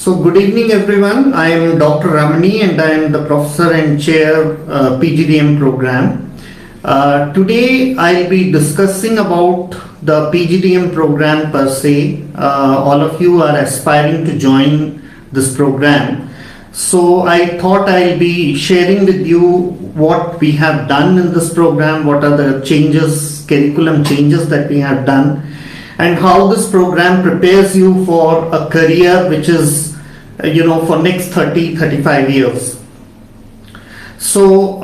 So good evening everyone. I am Dr. Ramani and I am the Professor and Chair Pgdvm program. Today I'll be discussing about the Pgdvm program per se. All of you are aspiring to join this program. So I thought I'll be sharing with you what we have done in this program, what are the changes, curriculum changes that we have done, and how this program prepares you for a career which is, for next 30-35 years. So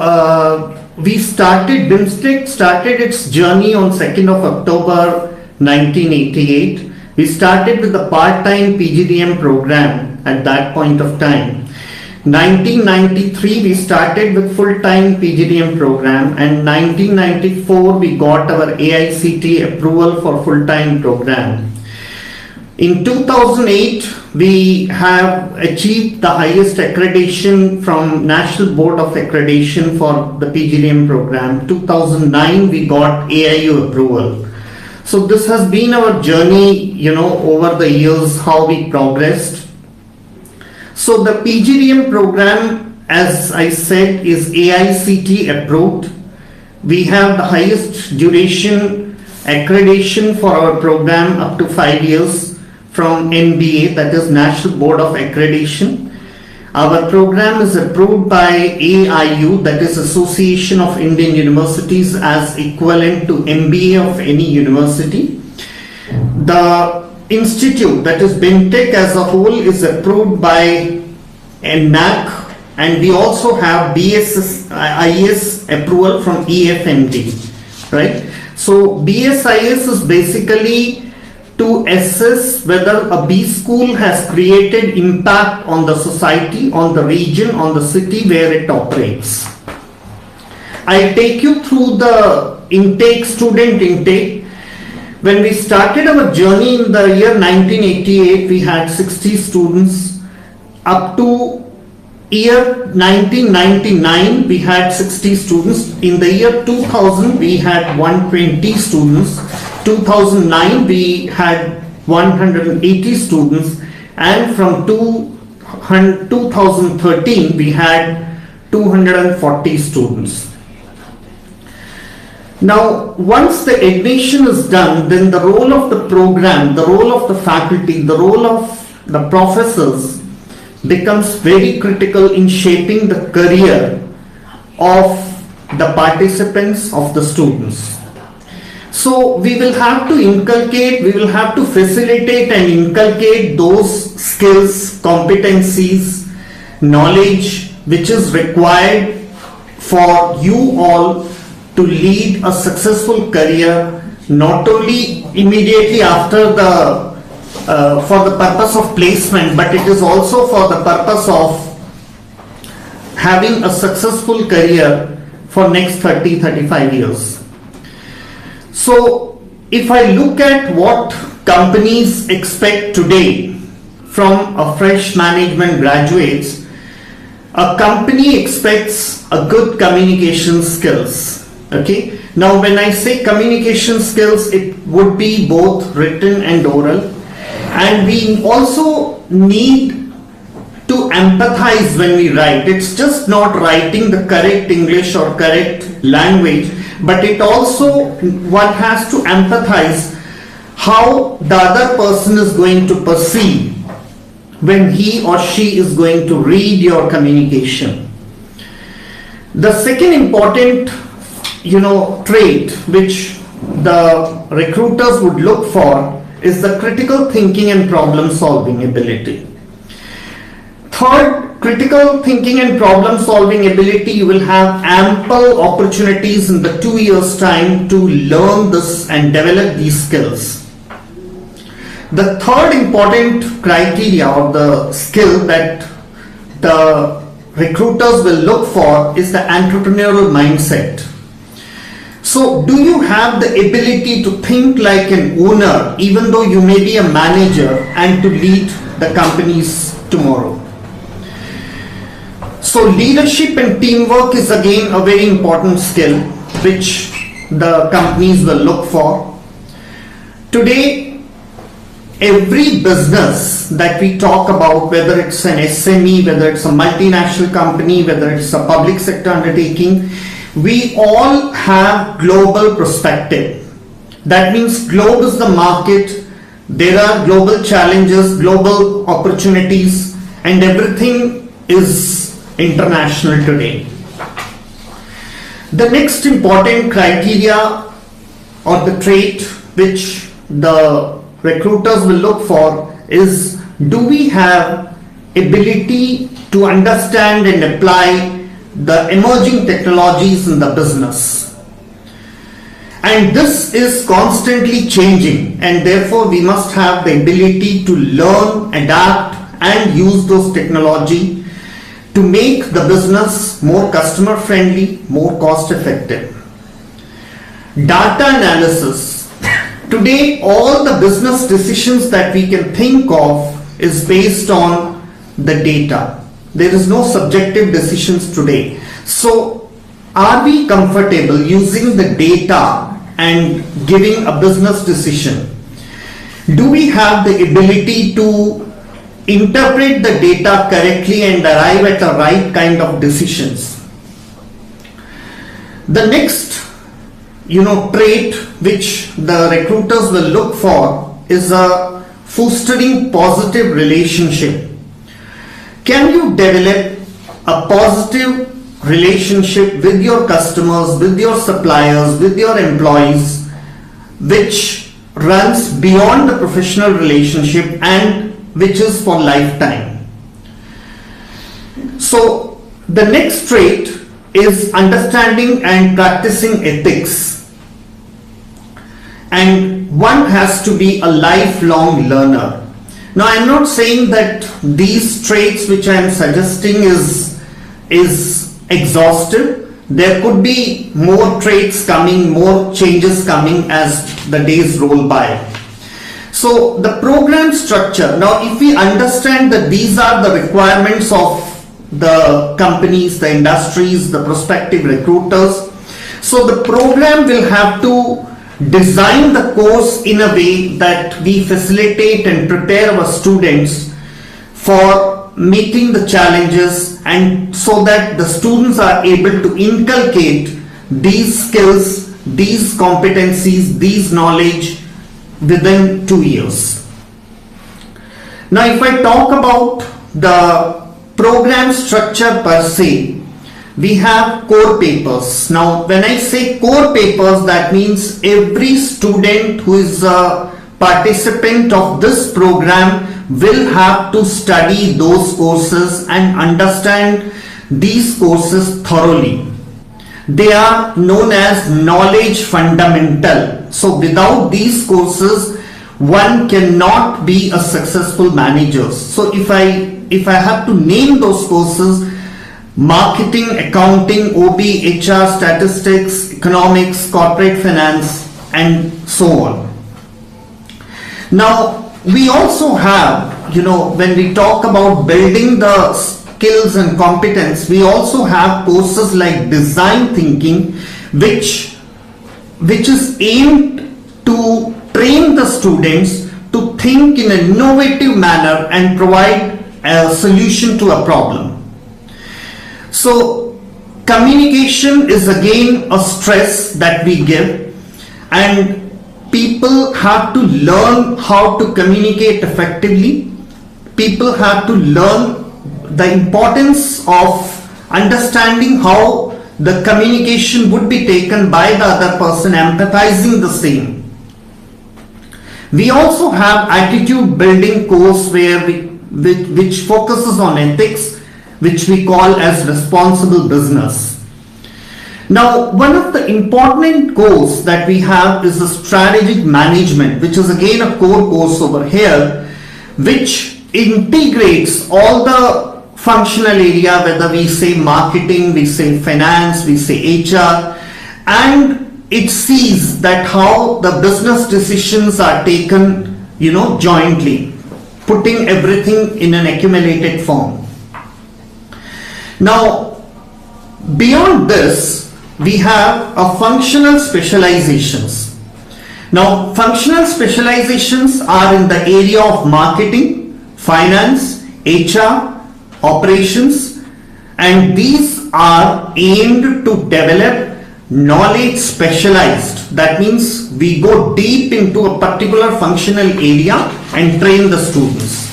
we started, BIMTECH started its journey on 2nd of October 1988. We started with the part-time Pgdm program at that point of time. 1993 we started with full-time Pgdm program, and 1994 we got our AICTE approval for full-time program. In 2008 we have achieved the highest accreditation from National Board of Accreditation for the Pgdm program. 2009 we got AIU approval. So this has been our journey, over the years, how we progressed. So the Pgdm program, as I said, is AICTE approved. We have the highest duration accreditation for our program up to 5 years from NBA, that is National Board of Accreditation. Our program is approved by AIU, that is Association of Indian Universities, as equivalent to MBA of any university. The institute, that is BIMTECH as a whole, is approved by NAC, and we also have BSIS approval from EFMD, right? So BSIS is basically to assess whether a B school has created impact on the society, on the region, on the city where it operates. I'll take you through the student intake. When we started our journey in the year 1988, we had 60 students. Up to year 1999, we had 60 students. In the year 2000, we had 120 students. 2009, we had 180 students. And from 2013, we had 240 students. Now, once the admission is done, then the role of the program, the role of the faculty, the role of the professors becomes very critical in shaping the career of the participants, of the students. So we will have to inculcate, we will have to facilitate and inculcate those skills, competencies, knowledge which is required for you all to lead a successful career, not only immediately after for the purpose of placement, but it is also for the purpose of having a successful career for next 30-35 years. So if I look at what companies expect today from a fresh management graduates, a company expects a good communication skills. Okay. Now when I say communication skills, it would be both written and oral. And we also need to empathize when we write. It's just not writing the correct English or correct language, but it also, one has to empathize how the other person is going to perceive when he or she is going to read your communication. The second important trait which the recruiters would look for is the critical thinking and problem solving ability. Third, critical thinking and problem solving ability, you will have ample opportunities in the 2 years time to learn this and develop these skills. The third important criteria or the skill that the recruiters will look for is the entrepreneurial mindset. So do you have the ability to think like an owner, even though you may be a manager, and to lead the companies tomorrow? So leadership and teamwork is again a very important skill which the companies will look for. Today every business that we talk about, whether it's an SME, whether it's a multinational company, whether it's a public sector undertaking, we all have global perspective. That means globe is the market, there are global challenges, global opportunities, and everything is international today. The next important criteria or the trait which the recruiters will look for is, do we have ability to understand and apply the emerging technologies in the business? And this is constantly changing, and therefore we must have the ability to learn, adapt and use those technology to make the business more customer friendly, more cost effective. Data analysis. Today, all the business decisions that we can think of is based on the data. There is no subjective decisions today. So, are we comfortable using the data and giving a business decision? Do we have the ability to interpret the data correctly and arrive at the right kind of decisions? The next trait which the recruiters will look for is a fostering positive relationship. Can you develop a positive relationship with your customers, with your suppliers, with your employees, which runs beyond the professional relationship and which is for lifetime? So the next trait is understanding and practicing ethics. And one has to be a lifelong learner. Now, I'm not saying that these traits which I am suggesting is exhaustive. There could be more traits coming, more changes coming as the days roll by. So the program structure, now if we understand that these are the requirements of the companies, the industries, the prospective recruiters, so the program will have to design the course in a way that we facilitate and prepare our students for meeting the challenges, and so that the students are able to inculcate these skills, these competencies, these knowledge within 2 years. Now, if I talk about the program structure per se, we have core papers. Now, when I say core papers, that means every student who is a participant of this program will have to study those courses and understand these courses thoroughly. They are known as knowledge fundamental. So without these courses, one cannot be a successful manager. So if I have to name those courses: marketing, accounting, OB, HR, statistics, economics, corporate finance, and so on. Now, we also have, when we talk about building the skills and competence, we also have courses like design thinking, which is aimed to train the students to think in an innovative manner and provide a solution to a problem. So communication is again a stress that we give, and people have to learn how to communicate effectively. People have to learn the importance of understanding how the communication would be taken by the other person, empathizing the same. We also have attitude building course which focuses on ethics, which we call as responsible business. Now, one of the important course that we have is the strategic management, which is again a core course over here, which integrates all the functional area, whether we say marketing, we say finance, we say HR, and it sees that how the business decisions are taken, jointly, putting everything in an accumulated form. Now, beyond this, we have a functional specializations. Now, functional specializations are in the area of marketing, finance, HR, operations, and these are aimed to develop knowledge specialized. That means we go deep into a particular functional area and train the students.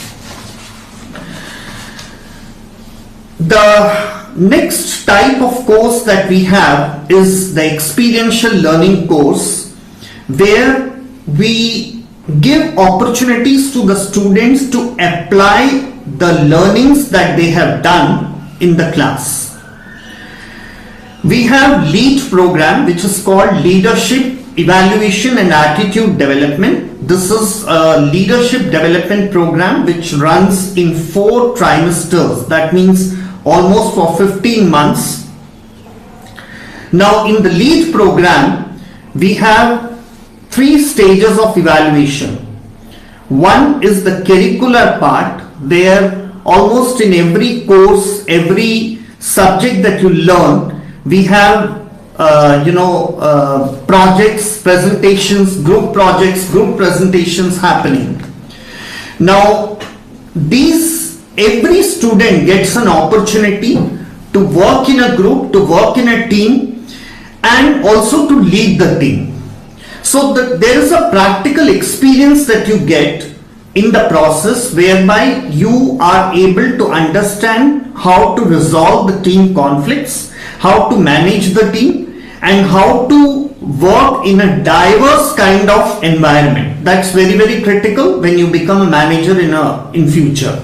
The next type of course that we have is the experiential learning course, where we give opportunities to the students to apply the learnings that they have done in the class. We have LEAD program, which is called Leadership Evaluation and Attitude Development. This is a leadership development program which runs in 4 trimesters. That means almost for 15 months. Now, in the LEAD program, we have 3 stages of evaluation. One is the curricular part, where almost in every course, every subject that you learn, we have projects, presentations, group projects, group presentations happening. Now, every student gets an opportunity to work in a group, to work in a team, and also to lead the team. So there is a practical experience that you get in the process, whereby you are able to understand how to resolve the team conflicts, how to manage the team, and how to work in a diverse kind of environment. That's very, very critical when you become a manager in future.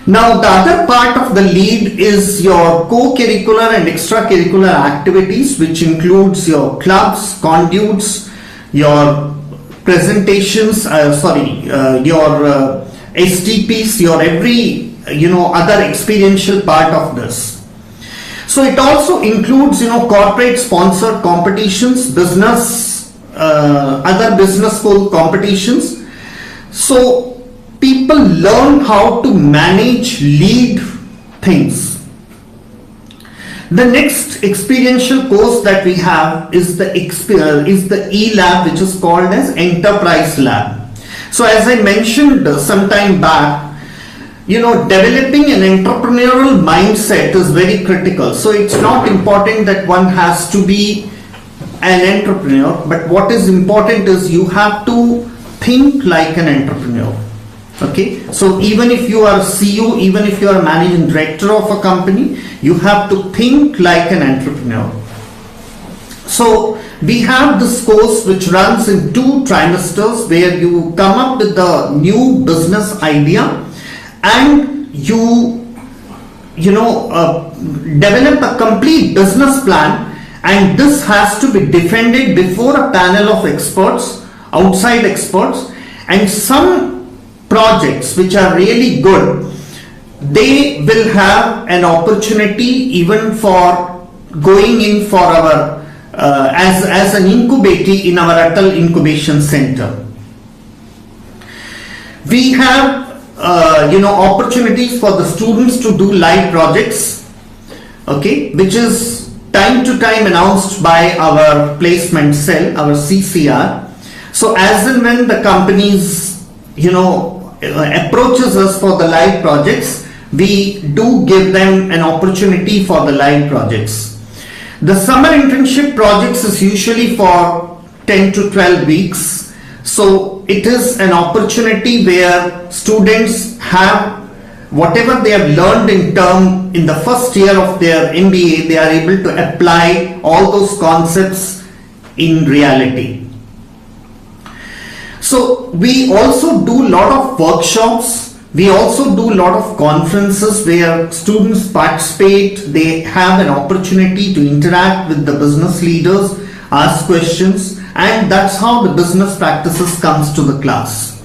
Now, the other part of the LEAD is your co-curricular and extracurricular activities, which includes your clubs, conduits, your presentations, your STPs, your every other experiential part of this. So it also includes corporate sponsored competitions, other business school competitions. So people learn how to manage, lead things. The next experiential course that we have is the E-Lab, which is called as Enterprise Lab. So as I mentioned some time back, developing an entrepreneurial mindset is very critical. So it's not important that one has to be an entrepreneur, but what is important is you have to think like an entrepreneur. Okay, so even if you are a CEO, even if you are a managing director of a company, you have to think like an entrepreneur. So we have this course which runs in 2 trimesters, where you come up with a new business idea and you develop a complete business plan, and this has to be defended before a panel of experts, outside experts, and some projects which are really good, they will have an opportunity even for going in for our as an incubatee in our Atal Incubation Center. We have opportunities for the students to do live projects, okay, which is time to time announced by our placement cell, our CCR. So as and when the companies approaches us for the live projects, we do give them an opportunity for the live projects. The summer internship projects is usually for 10 to 12 weeks. So it is an opportunity where students have whatever they have learned in the first year of their MBA, they are able to apply all those concepts in reality. So we also do a lot of workshops. We also do a lot of conferences where students participate. They have an opportunity to interact with the business leaders, ask questions, and that's how the business practices comes to the class.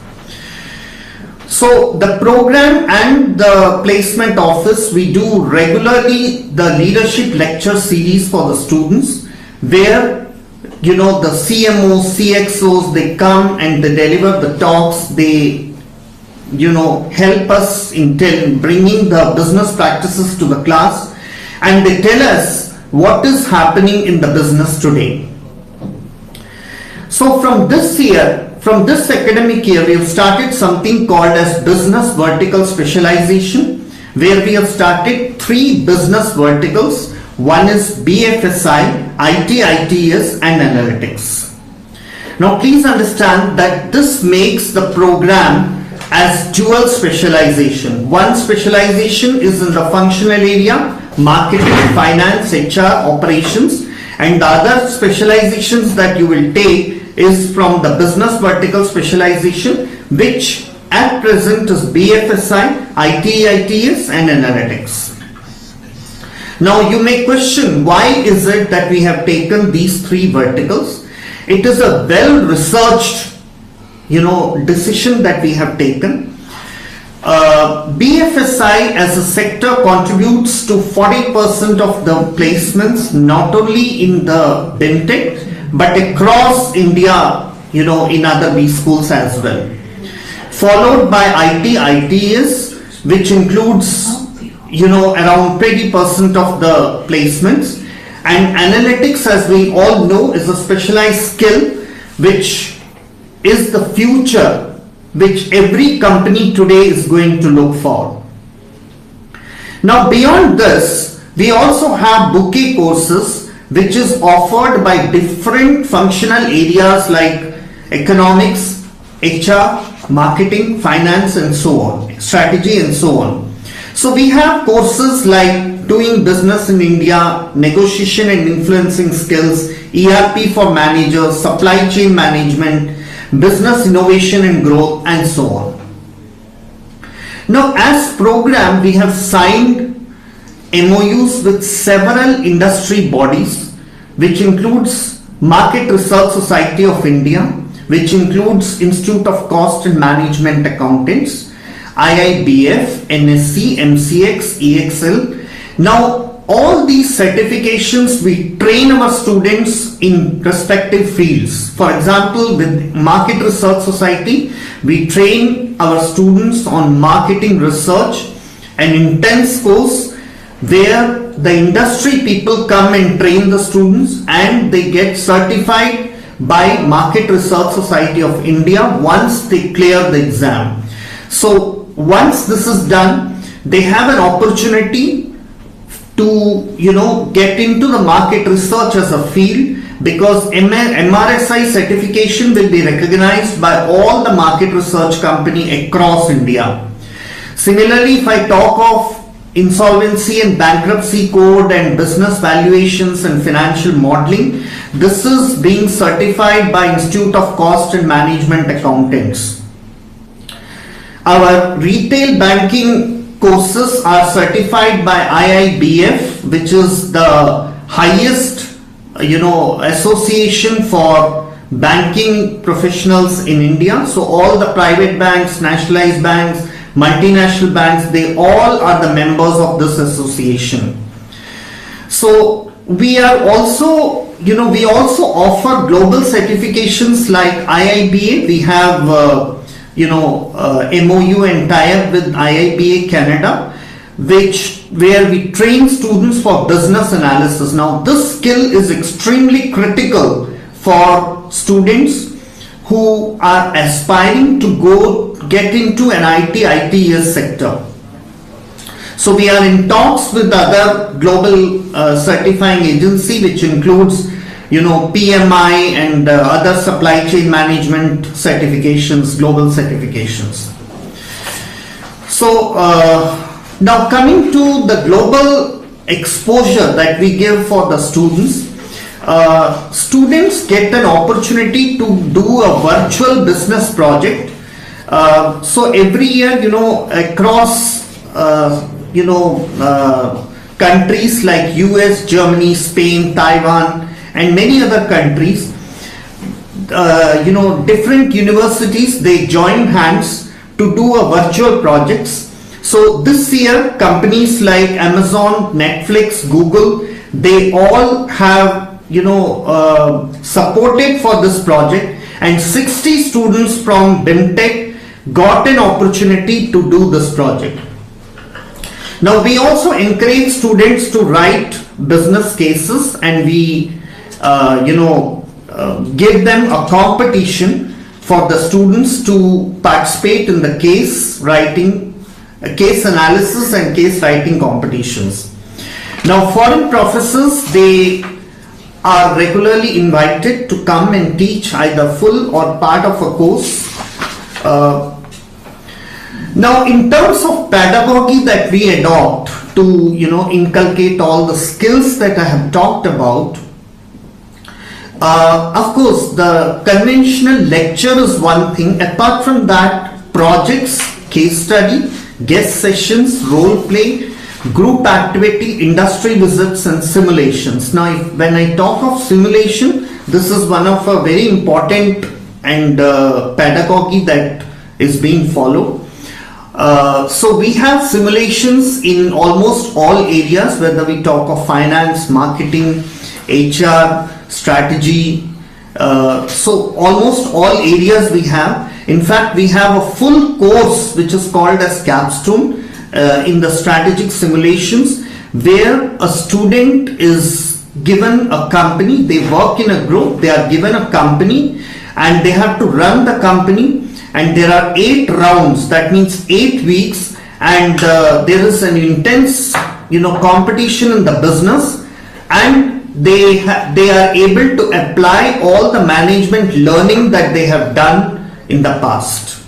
So the program and the placement office, we do regularly the leadership lecture series for the students, where the CMOs, CXOs, they come and they deliver the talks. They help us in bringing the business practices to the class, and they tell us what is happening in the business today. So from this academic year, we have started something called as Business Vertical Specialization, where we have started 3 business verticals. One is BFSI, IT, ITES and Analytics. Now please understand that this makes the program as dual specialization. One specialization is in the functional area, marketing, finance, HR, operations, and the other specializations that you will take is from the business vertical specialization, which at present is BFSI, IT, ITES and Analytics. Now you may question, why is it that we have taken these 3 verticals? It is a well researched decision that we have taken. BFSI as a sector contributes to 40% of the placements, not only in the BIMTECH but across India, in other B schools as well. Followed by IT, ITES, which includes around 20% of the placements, and Analytics, as we all know, is a specialized skill which is the future which every company today is going to look for. Now beyond this, we also have bouquet courses which is offered by different functional areas like economics, HR, marketing, finance and so on, strategy and so on. So we have courses like doing business in India, negotiation and influencing skills, ERP for managers, supply chain management, business innovation and growth and so on. Now as program, we have signed MOUs with several industry bodies, which includes Market Research Society of India, which includes Institute of Cost and Management Accountants, IIBF, NSC, MCX, EXL. Now all these certifications, we train our students in respective fields. For example, with Market Research Society, we train our students on marketing research, an intense course where the industry people come and train the students and they get certified by Market Research Society of India once they clear the exam. So once this is done, they have an opportunity to get into the market research as a field, because MRSI certification will be recognized by all the market research company across India. Similarly, if I talk of insolvency and bankruptcy code and business valuations and financial modeling, this is being certified by Institute of Cost and Management Accountants. Our retail banking courses are certified by IIBF, which is the highest association for banking professionals in India. So all the private banks, nationalized banks, multinational banks, they all are the members of this association. So we are also, we also offer global certifications like IIBA. We have, MOU and tie-up with IIBA Canada, where we train students for business analysis. Now this skill is extremely critical for students who are aspiring to get into an ITES sector. So we are in talks with other global certifying agency, which includes PMI and other supply chain management certifications, global certifications. So now coming to the global exposure that we give for the students, students get an opportunity to do a virtual business project. So every year, across countries like US, Germany, Spain, Taiwan and many other countries, different universities, they join hands to do a virtual projects. So this year, companies like Amazon, Netflix, Google, they all have supported for this project, and 60 students from BIMTECH got an opportunity to do this project. Now we also encourage students to write business cases, and we give them a competition for the students to participate in the case writing, case analysis and case writing competitions. Now, foreign professors, they are regularly invited to come and teach either full or part of a course. Now, in terms of pedagogy that we adopt to, inculcate all the skills that I have talked about, of course, the conventional lecture is one thing. Apart from that, projects, case study, guest sessions, role play, group activity, industry visits and simulations. Now, when I talk of simulation, this is one of a very important and pedagogy that is being followed. So we have simulations in almost all areas, whether we talk of finance, marketing, HR, strategy. So almost all areas we have. In fact, we have a full course which is called as capstone in the strategic simulations, where a student is given a company, they work in a group, they are given a company and they have to run the company, and there are 8 rounds, that means 8 weeks, and there is an intense competition in the business, and they are able to apply all the management learning that they have done in the past.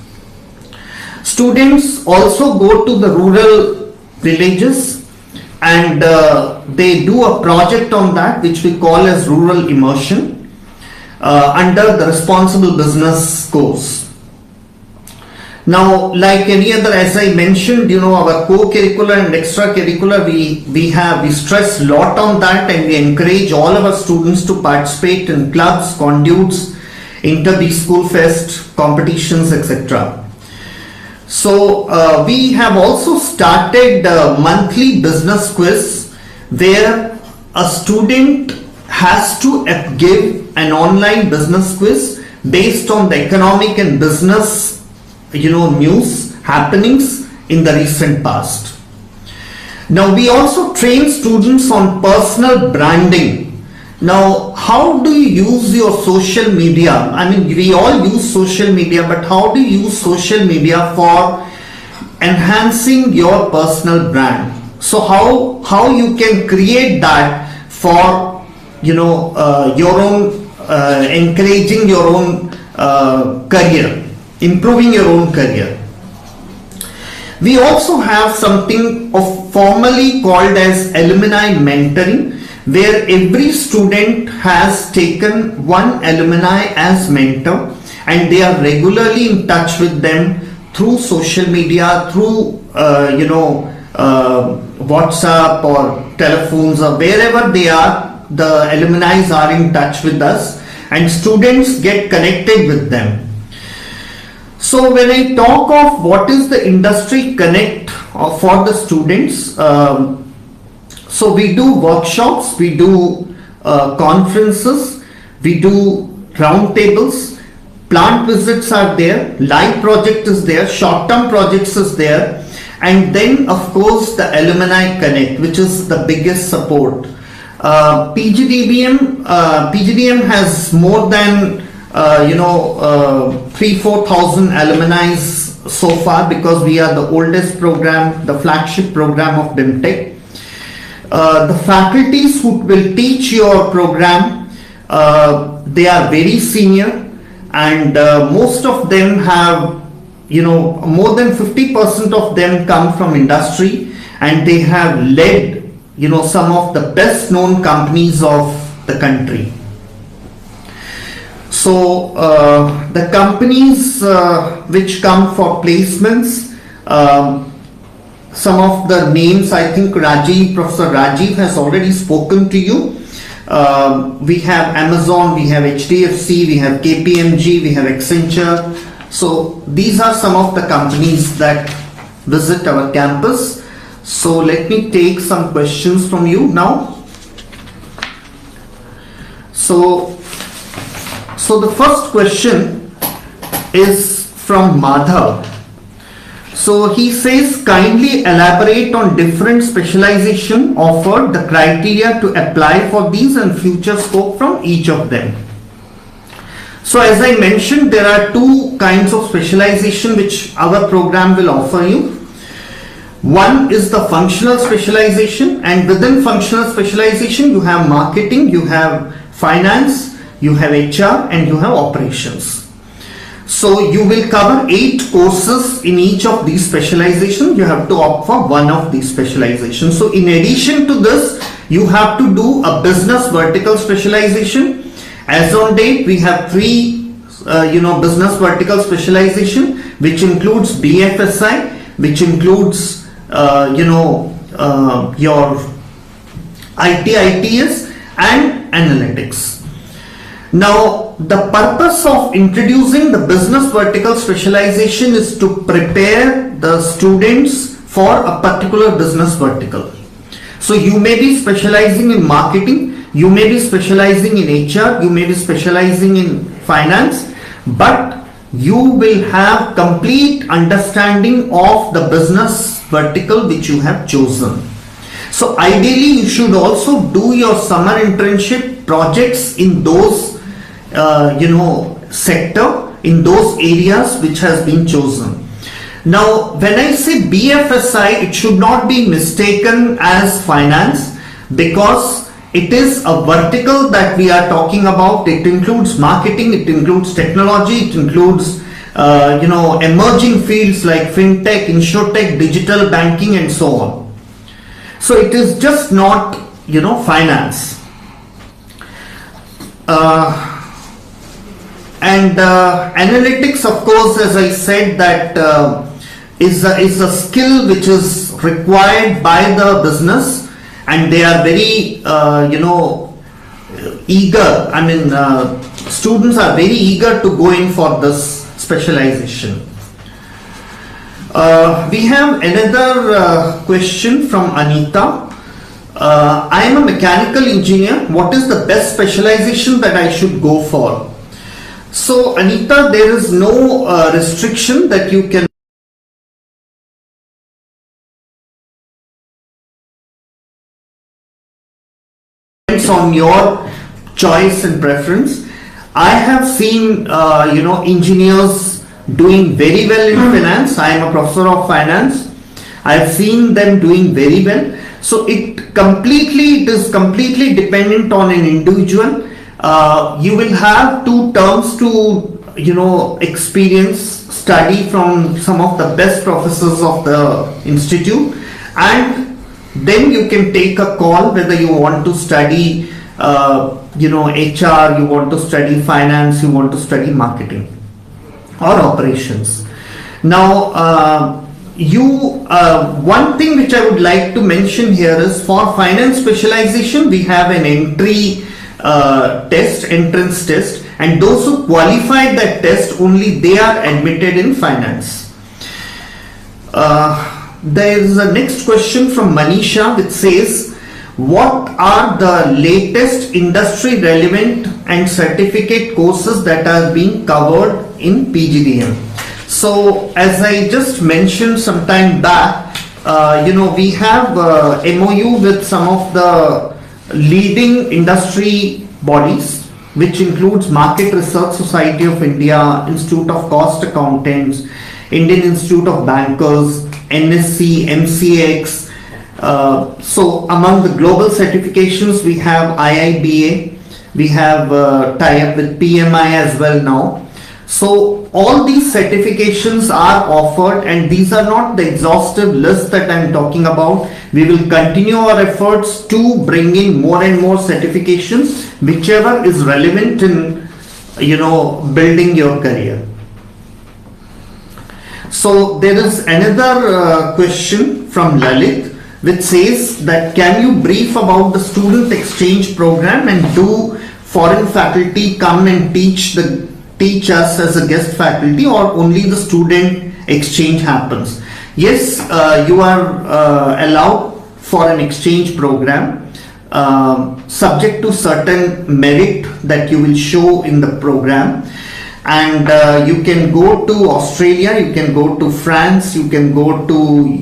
Students also go to the rural villages and they do a project on that, which we call as rural immersion under the responsible business course. Now, like any other, as I mentioned, our co-curricular and extracurricular, we stress a lot on that, and we encourage all of our students to participate in clubs, conduits, inter-school fest, competitions, etc. So we have also started a monthly business quiz where a student has to give an online business quiz based on the economic and business news happenings in the recent past. Now, we also train students on personal branding. Now, how do you use your social media? I mean, we all use social media, but how do you use social media for enhancing your personal brand? So how you can create that for your own encouraging your own career, improving your own career. We also have something of formally called as Alumni Mentoring, where every student has taken one alumni as mentor, and they are regularly in touch with them through social media, through WhatsApp or telephones or wherever they are. The alumni are in touch with us and students get connected with them. So when I talk of what is the industry connect for the students, so we do workshops, we do conferences, we do roundtables, plant visits are there, live project is there, short-term projects is there, and then of course the Alumni Connect, which is the biggest support. Pgdvm has more than 3,000-4,000 alumni so far, because we are the oldest program, the flagship program of BIMTECH. The faculties who will teach your program, they are very senior, and most of them have, more than 50% of them come from industry, and they have led, some of the best known companies of the country. So the companies which come for placements, some of the names, I think Professor Rajiv has already spoken to you. We have Amazon, we have HDFC, we have KPMG, we have Accenture. So these are some of the companies that visit our campus. So let me take some questions from you now. So the first question is from Madhav. So he says, kindly elaborate on different specialization offered, the criteria to apply for these and future scope from each of them. So as I mentioned, there are two kinds of specialization which our program will offer you. One is the functional specialization, and within functional specialization you have marketing, you have finance, you have HR, and you have operations. So you will cover 8 courses in each of these specializations. You have to opt for one of these specializations. So in addition to this, you have to do a business vertical specialization. As on date, we have 3 business vertical specialization, which includes BFSI, which includes your ITITS and analytics. Now, the purpose of introducing the business vertical specialization is to prepare the students for a particular business vertical. So you may be specializing in marketing, you may be specializing in HR, you may be specializing in finance, but you will have complete understanding of the business vertical which you have chosen. So ideally, you should also do your summer internship projects in those sector, in those areas which has been chosen. Now, when I say BFSI, it should not be mistaken as finance, because it is a vertical that we are talking about. It includes marketing, it includes technology, it includes emerging fields like fintech, insurtech, digital banking, and so on. So it is just not finance. Analytics, of course, as I said, that is a skill which is required by the business, and they are very eager. I mean, students are very eager to go in for this specialization. We have another question from Anita. I am a mechanical engineer. What is the best specialization that I should go for? So Anita, there is no restriction that you can on your choice and preference. I have seen engineers doing very well in finance. I am a professor of finance. I have seen them doing very well. So it is completely dependent on an individual. You will have 2 terms to experience, study from some of the best professors of the institute, and then you can take a call whether you want to study HR, you want to study finance, you want to study marketing or operations. Now one thing which I would like to mention here is, for finance specialization we have an entrance test, and those who qualify that test, only they are admitted in finance. There is a next question from Manisha which says, what are the latest industry relevant and certificate courses that are being covered in Pgdvm? So as I just mentioned some time back, we have MOU with some of the leading industry bodies, which includes Market Research Society of India, Institute of Cost Accountants, Indian Institute of Bankers, NSC, MCX. So among the global certifications, we have IIBA, we have tie-up with PMI as well now. So all these certifications are offered, and these are not the exhaustive list that I am talking about. We will continue our efforts to bring in more and more certifications, whichever is relevant in building your career. So there is another question from Lalit which says that, can you brief about the student exchange program, and do foreign faculty come and teach us as a guest faculty, or only the student exchange happens? Yes, you are allowed for an exchange program, subject to certain merit that you will show in the program. And you can go to Australia, you can go to France, you can go to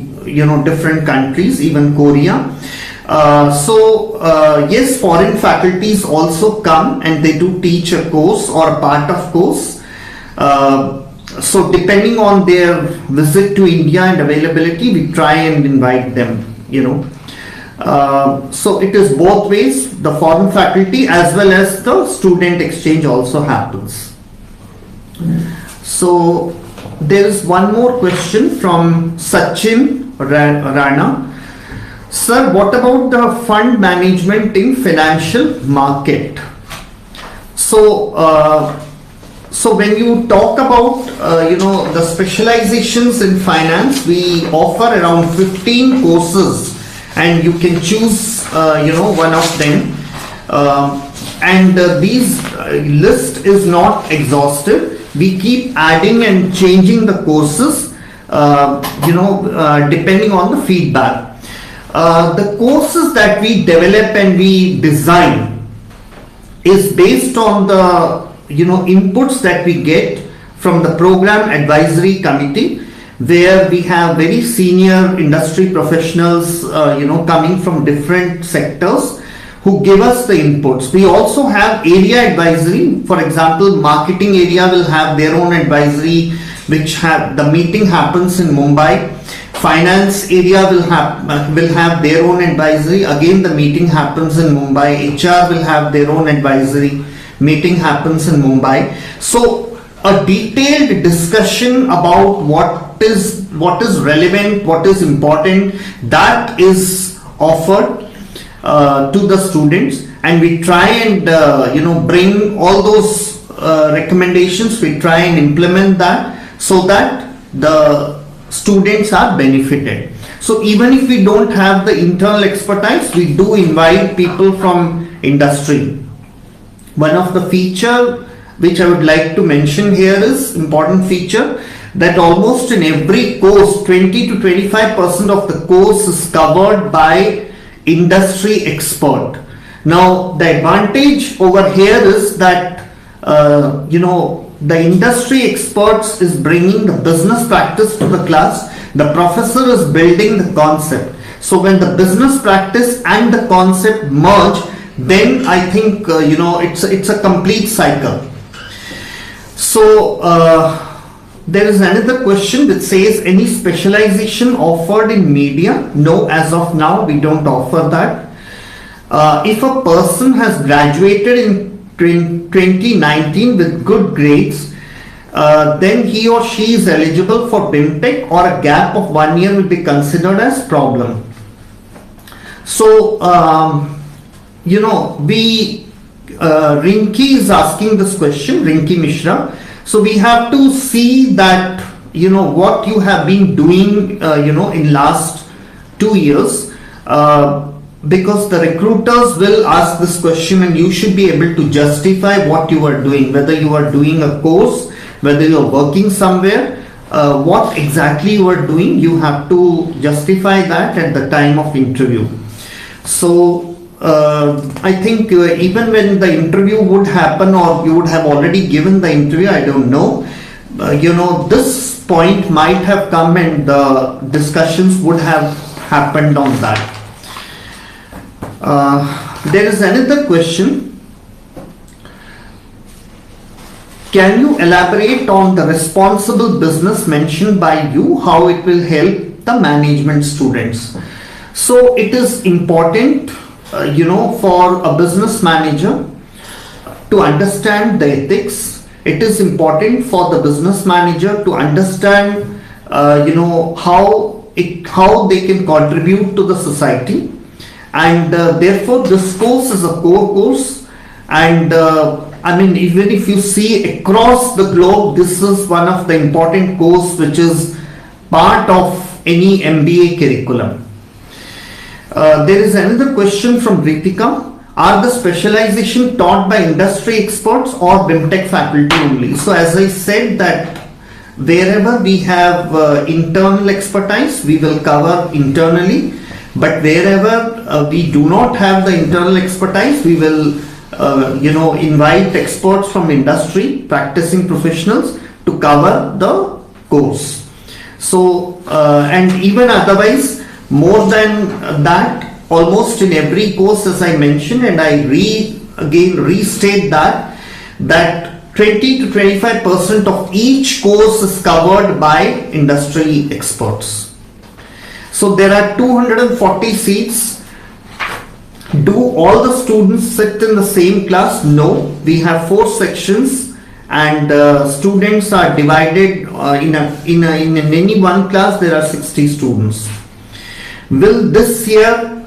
different countries, even Korea. Yes, foreign faculties also come and they do teach a course or a part of course. So depending on their visit to India and availability, we try and invite them, So it is both ways, the foreign faculty as well as the student exchange also happens. So there is one more question from Sachin Rana. Sir, what about the fund management in financial market? So when you talk about the specializations in finance, we offer around 15 courses and you can choose one of them. These list is not exhaustive. We keep adding and changing the courses depending on the feedback. The courses that we develop and we design is based on the inputs that we get from the program advisory committee, where we have very senior industry professionals coming from different sectors who give us the inputs. We also have area advisory. For example, marketing area will have their own advisory, which the meeting happens in Mumbai. Finance area will have their own advisory. Again, the meeting happens in Mumbai. HR will have their own advisory. Meeting happens in Mumbai. So a detailed discussion about what is relevant, what is important, that is offered to the students, and we try and bring all those recommendations. We try and implement that so that the students are benefited. So even if we don't have the internal expertise, we do invite people from industry. One of the feature which I would like to mention here is important feature that almost in every course 20 to 25% of the course is covered by industry expert. Now the advantage over here is that the industry experts is bringing the business practice to the class. The professor is building the concept. So when the business practice and the concept merge, then I think it's a complete cycle. So there is another question that says, any specialization offered in media? No, as of now we don't offer that. If a person has graduated in 2019 with good grades, then he or she is eligible for BIMTECH, or a gap of 1 year will be considered as problem. So Rinki is asking this question, Rinki Mishra. So we have to see that what you have been doing in last 2 years, because the recruiters will ask this question and you should be able to justify what you are doing, whether you are doing a course, whether you are working somewhere, what exactly you are doing. You have to justify that at the time of interview. So I think even when the interview would happen, or you would have already given the interview, I don't know, this point might have come and the discussions would have happened on that. There is another question. Can you elaborate on the responsible business mentioned by you, how it will help the management students? So it is important for a business manager to understand the ethics. It is important for the business manager to understand how they can contribute to the society, and therefore this course is a core course. And even if you see across the globe, this is one of the important course which is part of any MBA curriculum. There is another question from Ritika. Are the specialization taught by industry experts or BIMTECH faculty only? So as I said, that wherever we have internal expertise, we will cover internally. But wherever we do not have the internal expertise, we will invite experts from industry, practicing professionals, to cover the course. So and even otherwise, more than that, almost in every course, as I mentioned, and I restate that 20 to 25% of each course is covered by industry experts. So there are 240 seats. Do all the students sit in the same class? No, we have 4 sections, and students are divided in any one class. There are 60 students. Will this year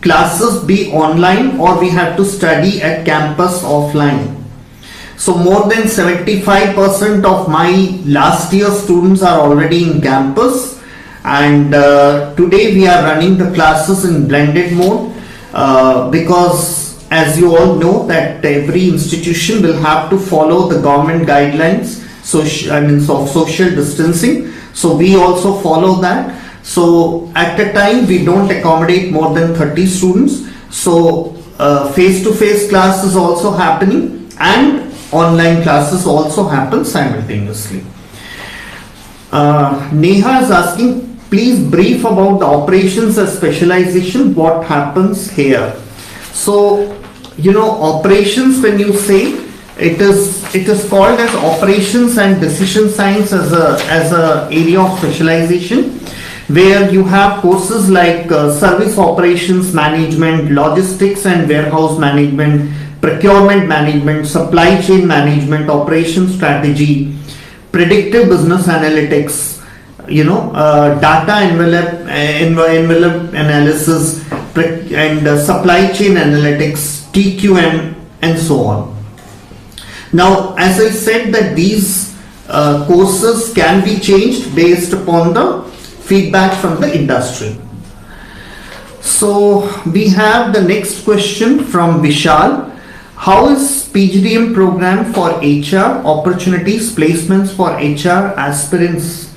classes be online, or we have to study at campus offline? So more than 75% of my last year students are already in campus, and today we are running the classes in blended mode because, as you all know, that every institution will have to follow the government guidelines of social distancing. So we also follow that. So at a time we don't accommodate more than 30 students. So face-to-face class is also happening, and online classes also happen simultaneously. Neha is asking, please brief about the operations and specialization. What happens here? So, operations, when you say, it is called as operations and decision science as a area of specialization, where you have courses like service operations management, logistics and warehouse management, procurement management, supply chain management, operation strategy, predictive business analytics, data envelope analysis, and supply chain analytics, TQM, and so on. Now, as I said, that these courses can be changed based upon the feedback from the industry. So we have the next question from Vishal. How is Pgdm program for HR, opportunities, placements for HR aspirants?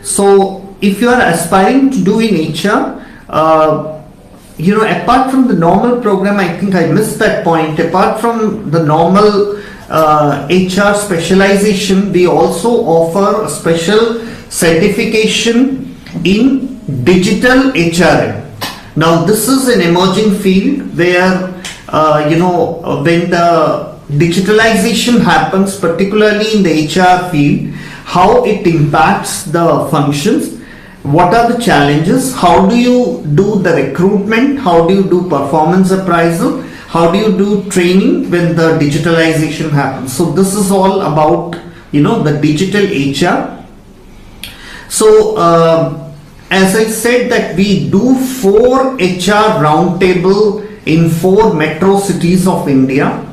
So if you are aspiring to do in HR, apart from the normal program, I think I missed that point. Apart from the normal HR specialization, we also offer a special certification in digital HRM. Now this is an emerging field where when the digitalization happens, particularly in the HR field, how it impacts the functions, what are the challenges, how do you do the recruitment, how do you do performance appraisal, how do you do training when the digitalization happens. So this is all about the digital HR. So as I said, that we do 4 HR roundtable in 4 metro cities of India,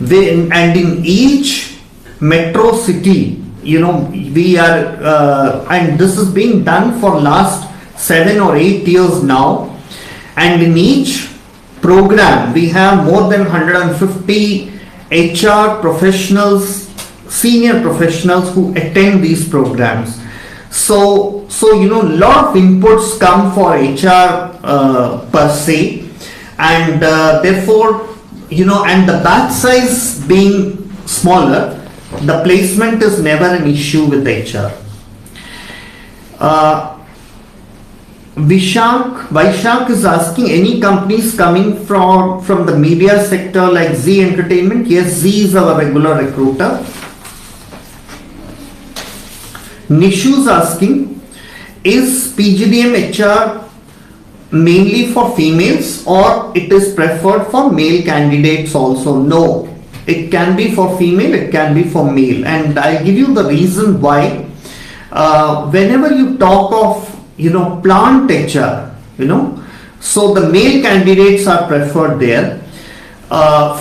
and in each metro city, we are, and this is being done for last 7 or 8 years now, and in each program we have more than 150 HR professionals, senior professionals who attend these programs. So lot of inputs come for HR per se, and therefore, and the batch size being smaller, the placement is never an issue with HR. Vaishak is asking, any companies coming from the media sector like Z Entertainment? Yes, Z is our regular recruiter. Nishu is asking, is Pgdm HR mainly for females, or it is preferred for male candidates also? No, it can be for female, it can be for male, and I'll give you the reason why. Whenever you talk of plant HR, so the male candidates are preferred there.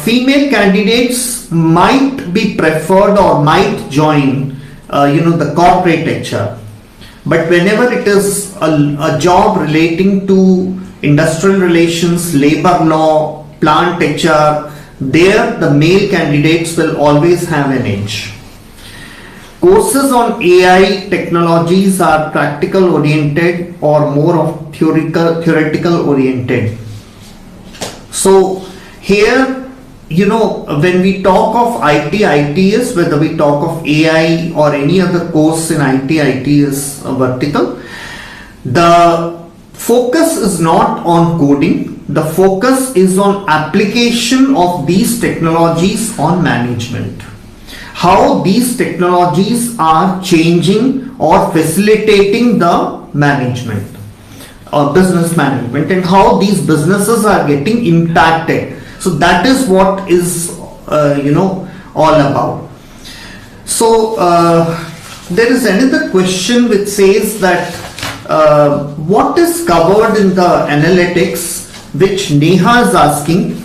Female candidates might be preferred or might join the corporate HR. But whenever it is a job relating to industrial relations, labor law, plant HR, there the male candidates will always have an edge. Courses on AI technologies are practical oriented or more of theoretical oriented. So here, when we talk of IT is, whether we talk of AI or any other course in IT is vertical. The focus is not on coding. the focus is on application of these technologies on management. How these technologies are changing or facilitating the management or business management, and how these businesses are getting impacted. So that is what is all about. So there is another question which says that what is covered in the analytics, which Neha is asking.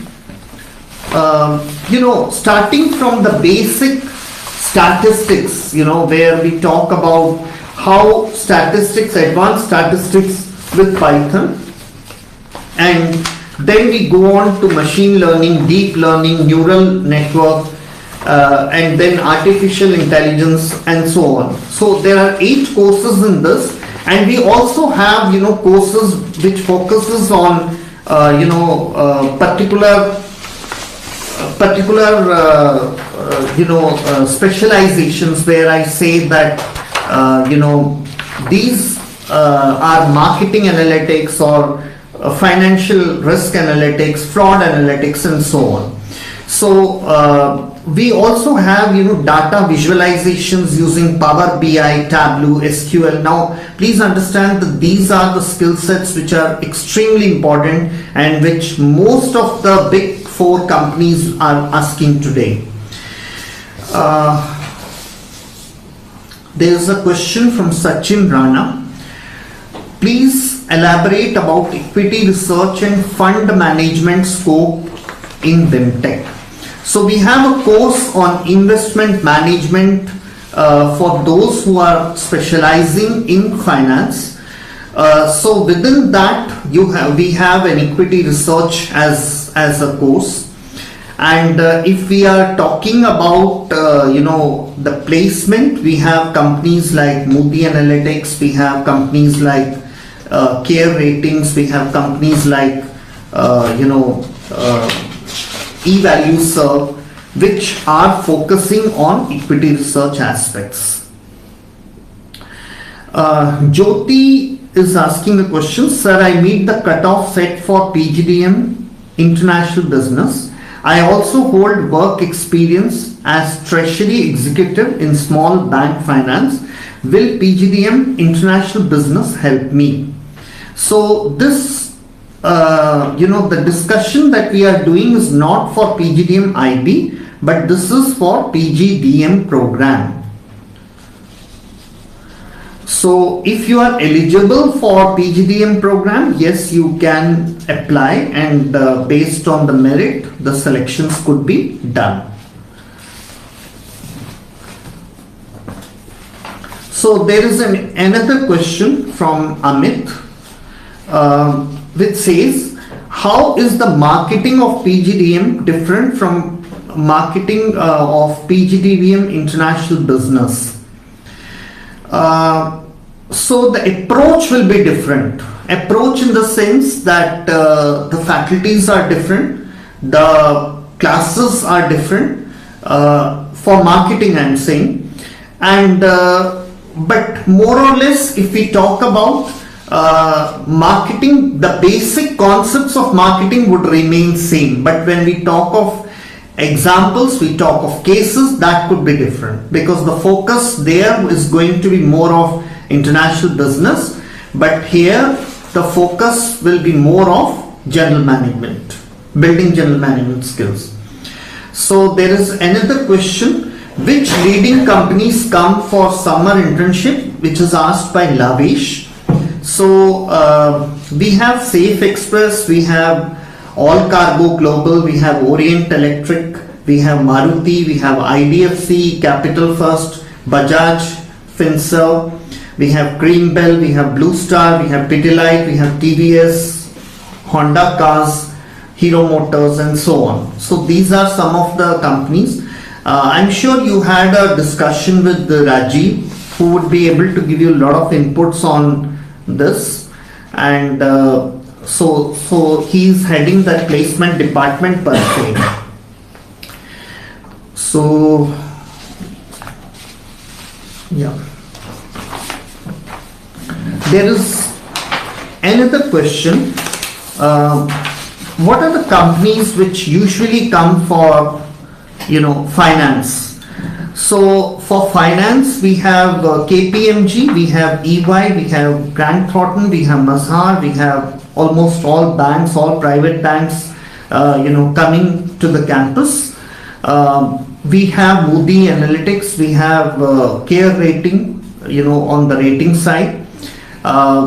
Starting from the basic statistics, where we talk about how statistics, advanced statistics with Python, and then we go on to machine learning, deep learning, neural network, and then artificial intelligence, and so on. So there are 8 courses in this, and we also have courses which focuses on particular specializations, where I say that these are marketing analytics or financial risk analytics, fraud analytics, and so on. So we also have data visualizations using Power BI, Tableau, SQL. Now please understand that these are the skill sets which are extremely important and which most of the big 4 companies are asking today. There is a question from Sachin Rana. Please elaborate about equity research and fund management scope in BIMTECH. So we have a course on investment management for those who are specializing in finance. So within that we have an equity research as a course. And if we are talking about the placement, we have companies like Moody Analytics, we have companies like Care Ratings, we have companies like eValueServe, which are focusing on equity research aspects. Jyoti is asking the question, sir, I meet the cutoff set for Pgdm international business. I also hold work experience as treasury executive in small bank finance. Will Pgdm international business help me? So this the discussion that we are doing is not for Pgdm IB, but this is for Pgdm program. So if you are eligible for Pgdm program, yes, you can apply, and based on the merit, the selections could be done. So there is another question from Amit, which says, how is the marketing of Pgdm different from marketing of Pgdvm international business? So the approach will be different. Approach in the sense that the faculties are different, the classes are different, for marketing I'm saying, and but more or less if we talk about marketing, the basic concepts of marketing would remain same, but when we talk of examples, we talk of cases, that could be different, because the focus there is going to be more of international business, but here the focus will be more of general management, building general management skills. So there is another question, which leading companies come for summer internship, which is asked by Lavish. So we have Safe Express, we have All Cargo Global, we have Orient Electric, we have Maruti, we have IDFC, Capital First, Bajaj, Finserv, we have Greenbell, we have Blue Star, we have Pidilite, we have TVS, Honda Cars, Hero Motors, and so on. So these are some of the companies. I'm sure you had a discussion with Rajiv, who would be able to give you a lot of inputs on this, and so he's heading that placement department per se. So yeah, there is another question what are the companies which usually come for, finance? So for finance, we have KPMG, we have EY, we have Grant Thornton, we have Mazhar, we have almost all banks, all private banks, coming to the campus. We have Moody Analytics, we have Care Rating, on the rating side.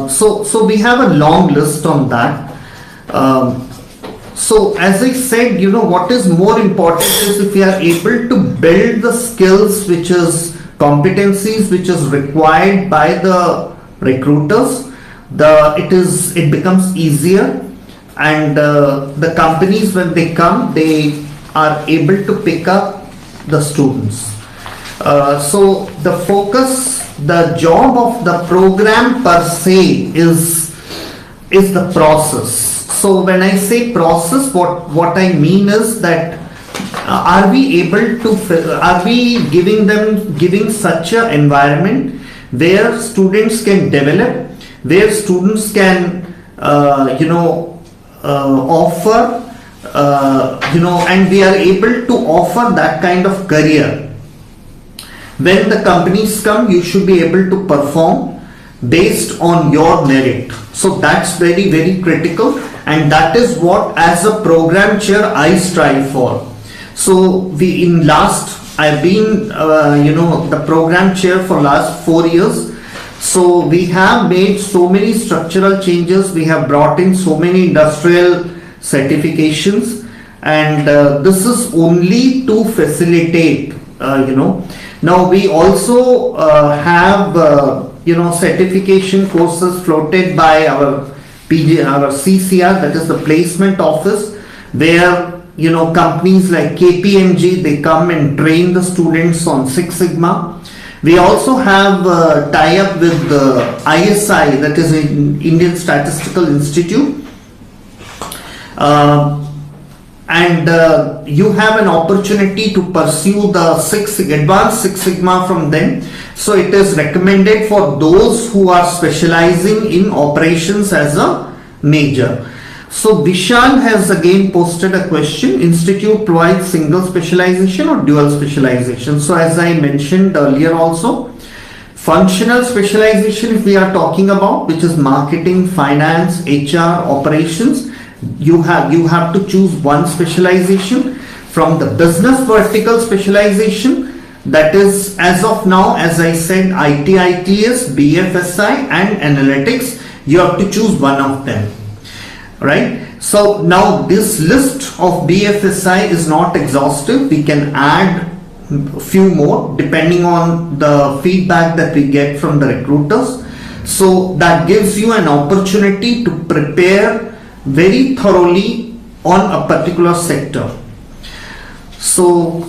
So we have a long list on that. So as I said, what is more important is if we are able to build the skills, which is competencies, which is required by the recruiters, it becomes easier, and the companies, when they come, they are able to pick up the students. So the focus, the job of the program per se is the process. So when I say process, what I mean is that are we giving such an environment where students can develop, where students can offer, and we are able to offer that kind of career. When the companies come, you should be able to perform based on your merit. So that's very, very critical, and that is what, as a program chair, I strive for. So I've been the program chair for last 4 years. So we have made so many structural changes, we have brought in so many industrial certifications, and this is only to facilitate. Now we also have certification courses floated by our CCR, that is the placement office, where companies like KPMG, they come and train the students on Six Sigma. We also have tie-up with the ISI, that is Indian Statistical Institute. And you have an opportunity to pursue the advanced Six Sigma from them. So it is recommended for those who are specializing in operations as a major. So Vishal has again posted a question: Institute provides single specialization or dual specialization? So as I mentioned earlier also, functional specialization, if we are talking about, which is marketing, finance, HR, operations, you have to choose one specialization. From the business vertical specialization, that is, as of now, as I said, ITITS, BFSI and analytics, you have to choose one of them, right? So now this list of BFSI is not exhaustive. We can add a few more depending on the feedback that we get from the recruiters. So that gives you an opportunity to prepare very thoroughly on a particular sector. So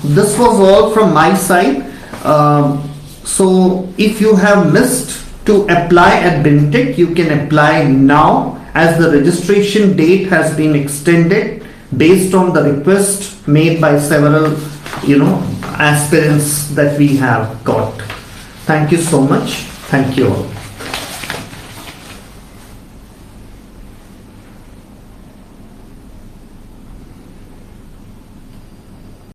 this was all from my side. So if you have missed to apply at BIMTECH, you can apply now, as the registration date has been extended based on the request made by several aspirants that we have got. Thank you so much. Thank you all.